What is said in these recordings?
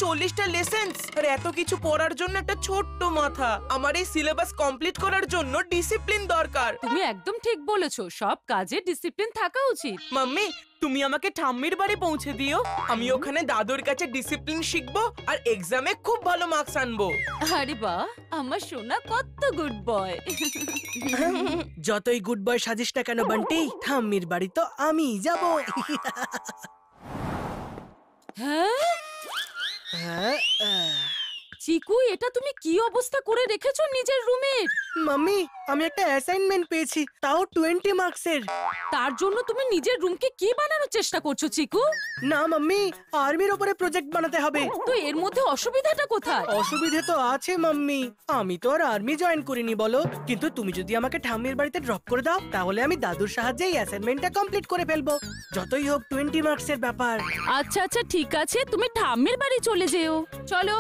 40টা lessons আর এত কিছু পড়ার জন্য একটা ছোট্ট মাথা। আমার এই সিলেবাস কমপ্লিট করার জন্য ডিসিপ্লিন দরকার। তুমি একদম ঠিক বলেছো, সব কাজে ডিসিপ্লিন থাকা উচিত। মাম্মি, তুমি আমাকে ঠাম্মির বাড়ি পৌঁছে দিও। আমি ওখানে দাদুর কাছে ডিসিপ্লিন শিখবো আর এক্সামে খুব ভালো মার্কস আনবো। আরে বাহ, আমার সোনা কত গুড বয়। যতই গুড বয় সাজিস না কেন বান্টি, ঠাম্মির বাড়ি তো আমি যাব। হ্যাঁ চিকু, এটা তুমি কি অবস্থা করে রেখেছো নিজের রুমের? মাম্মি, আমি একটা অ্যাসাইনমেন্ট পেয়েছি, তাও 20 মার্কসের। তার জন্য তুমি নিজের রুমকে কি বানানোর চেষ্টা করছো চিকু? না মাম্মি, আর্মির উপরে প্রজেক্ট বানাতে হবে। তো এর মধ্যে অসুবিধাটা কোথায়? অসুবিধে তো আছে মাম্মি, আমি তো আর আর্মি জয়েন করিনি বলো। কিন্তু তুমি যদি আমাকে ঠাম্মির বাড়িতে ড্রপ করে দাও, তাহলে আমি দাদুর সাহায্যে এই অ্যাসাইনমেন্টটা কমপ্লিট করে ফেলবো। যতই হোক 20 মার্কসের ব্যাপার। আচ্ছা আচ্ছা ঠিক আছে, তুমি ঠাম্মির বাড়ি চলে যেও। চলো,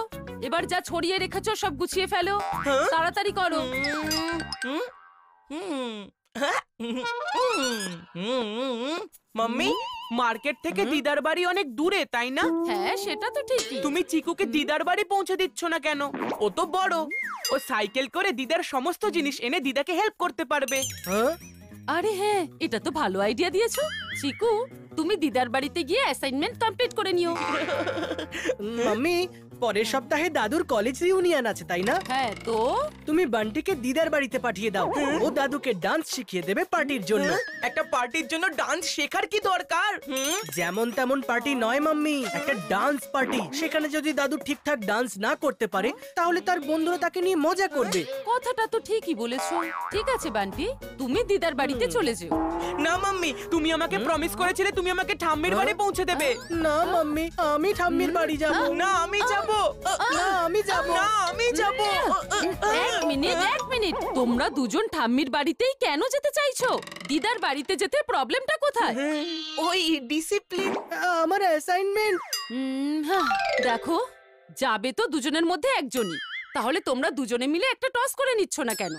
এবার যা ছড়িয়ে রেখেছো সব গুছিয়ে ফেলো, তাড়াতাড়ি করো। মাম্মি, মার্কেট থেকে দিদার বাড়ি অনেক দূরে, তাই না? হ্যাঁ সেটা তো ঠিকই। তুমি চিকুকে দিদার বাড়ি পৌঁছে দিচ্ছ না কেন? ও তো বড়, ও সাইকেল করে দিদার সমস্ত জিনিস এনে দিদাকে হেল্প করতে পারবে। আরে হ্যাঁ, এটা তো ভালো আইডিয়া দিয়েছো। চিকু, তুমি দিদার বাড়িতে গিয়ে অ্যাসাইনমেন্ট কমপ্লিট করে নিও। মাম্মি, পরের সপ্তাহে দাদুর কলেজ রিউনিয়ন আছে, তাই না? হ্যাঁ তো তুমি বান্টিকে দিদার বাড়িতে পাঠিয়ে দাও, ও দাদুকে ডান্স শিখিয়ে দেবে পার্টির জন্য। একটা পার্টির জন্য ডান্স শেখার কি দরকার? যেমন তেমন পার্টি নয় মাম্মি, একটা ডান্স পার্টি। সেখানে যদি দাদু ঠিকঠাক ডান্স না করতে পারে, তাহলে তার বন্ধুরা তাকে নিয়ে মজা করবে। কথাটা তো ঠিকই বলেছো। ঠিক আছে বান্টি, তুমি দিদার বাড়িতে চলে যেও। না মাম্মি, তুমি আমাকে প্রমিস করেছিলে তুমি আমাকে ঠাম্মির বাড়ি পৌঁছে দেবে। না মাম্মি, আমি ঠাম্মির বাড়ি যাব। না আমি যাব। না আমি যাব। না আমি যাব। এক মিনিট, তোমরা দুজন ঠাম্মির বাড়িতেই কেন যেতে চাইছো? দিদার বাড়িতে যেতে প্রবলেমটা কোথায়? ওই ডিসিপ্লিন। আমার অ্যাসাইনমেন্ট। দেখো, যাবে তো দুজনের মধ্যে একজনই, তাহলে তোমরা দুজনে মিলে একটা টস করে নিচ্ছ না কেন?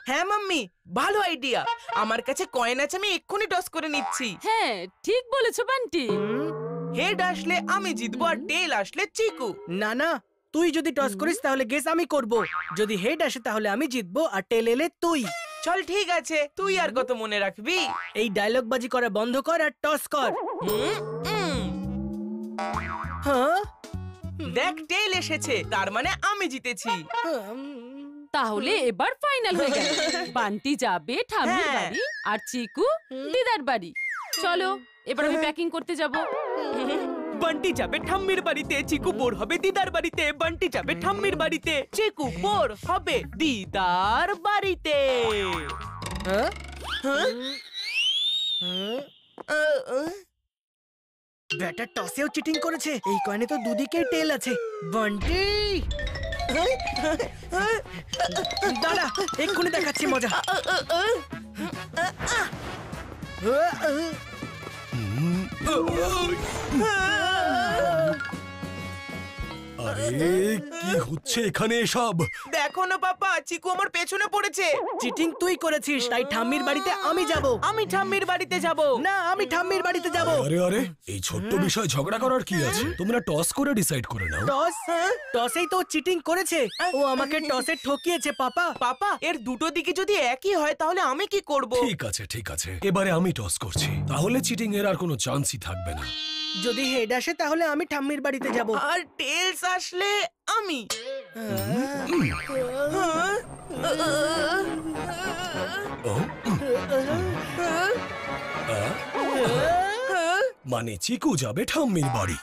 হ্যাঁ মাম্মি, ভালো আইডিয়া। আমার কাছে কয়েন আছে, আমি এক্ষুনি টস করে নিচ্ছি। হ্যাঁ ঠিক বলেছো বান্টি। হেড আসলে আমি জিতবো আর টেল আসলে চিকু। না না, তুই যদি টস করিস তাহলে গেস আমি করব। যদি হেড আসে তাহলে আমি জিতবো আর টেল এলে তুই। চল ঠিক আছে, তুই আর কত মনে রাখবি। এই ডায়লগ বাজি করা বন্ধ কর আর টস কর। হ্যাঁ, দেখ টেল এসেছে, তার মানে আমি জিতেছি। তাহলে এবার ফাইনাল হয়ে গেল, বান্টি যাবে ঠাম্মির হ্যাঁ। বাড়ি আর চিকু দিদার বাড়ি। চলো, এবার আমি প্যাকিং করতে যাব। বান্টি যাবে ঠাম্মির বাড়িতে, চিকু বোর হবে দিদার বাড়িতে। বান্টি যাবে ঠাম্মির বাড়িতে, চিকু বোর হবে দিদার বাড়িতে। হ্যাঁ? হ্যাঁ? ব্যাটা টসেও চিটিং করেছে। এই কয়েনে তো দুদিকেই টেল আছে। বান্টি দাঁড়া, এক্ষুনি দেখাচ্ছি মজা। আরে কি হচ্ছে এখানে এসব? দেখো না পাপা, চিকু আমার পেছনে পড়েছে। চিটিং তুই করেছিস, তাই ঠাম্মির বাড়িতে আমি যাব। আমি ঠাম্মির বাড়িতে যাব। না, আমি ঠাম্মির বাড়িতে যাব। আরে আরে, এই ছোট্ট বিষয় ঝগড়া করার কি আছে? তোমরা টস করে ডিসাইড করে নাও। টস? টসেই তো চিটিং করেছে। ও আমাকে টসে ঠকিয়েছে পাপা। পাপা, এর দুটো দিকে যদি একই হয় তাহলে আমি কি করব? ঠিক আছে ঠিক আছে, এবারে আমি টস করছি, তাহলে চিটিং এর আর কোনো চান্সই থাকবে না। যদি হেড আসে তাহলে আমি ঠাম্মির বাড়িতে যাব। আর টেলস আসলে আমি। মানে চিকু যাবে ঠাম্মির বাড়ি।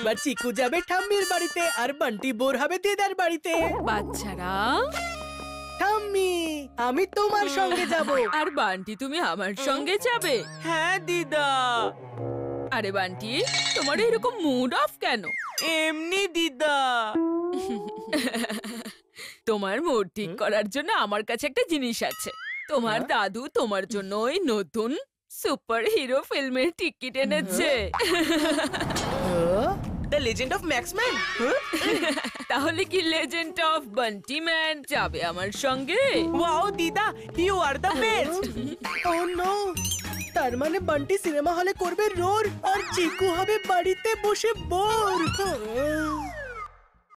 বা চিকু যাবে ঠাম্মির বাড়িতে আর বান্টি বোর হবে দিদার বাড়িতে। বাচ্চারা, ঠাম্মি, আমি তোমার সঙ্গে যাব। আর বান্টি তুমি আমার সঙ্গে যাবে? হ্যাঁ দিদা। আরে বান্টি, তোমার এরকম মুড অফ কেন? এমনি দিদা। তোমার মুড ঠিক করার জন্য আমার কাছে একটা জিনিস আছে। তোমার দাদু তোমার জন্য ওই নতুন সুপার হিরো ফিল্মের টিকিট এনেছে। The legend of Maxman. তাহলে কি লেজেন্ড অফ বান্টি ম্যান যাবে আমার সঙ্গে? ওয়াও দিদা, you are the best. Oh no, তার মানে বান্টি সিনেমা হলে করবে রোর আর চিকু হবে বাড়িতে বসে বোর।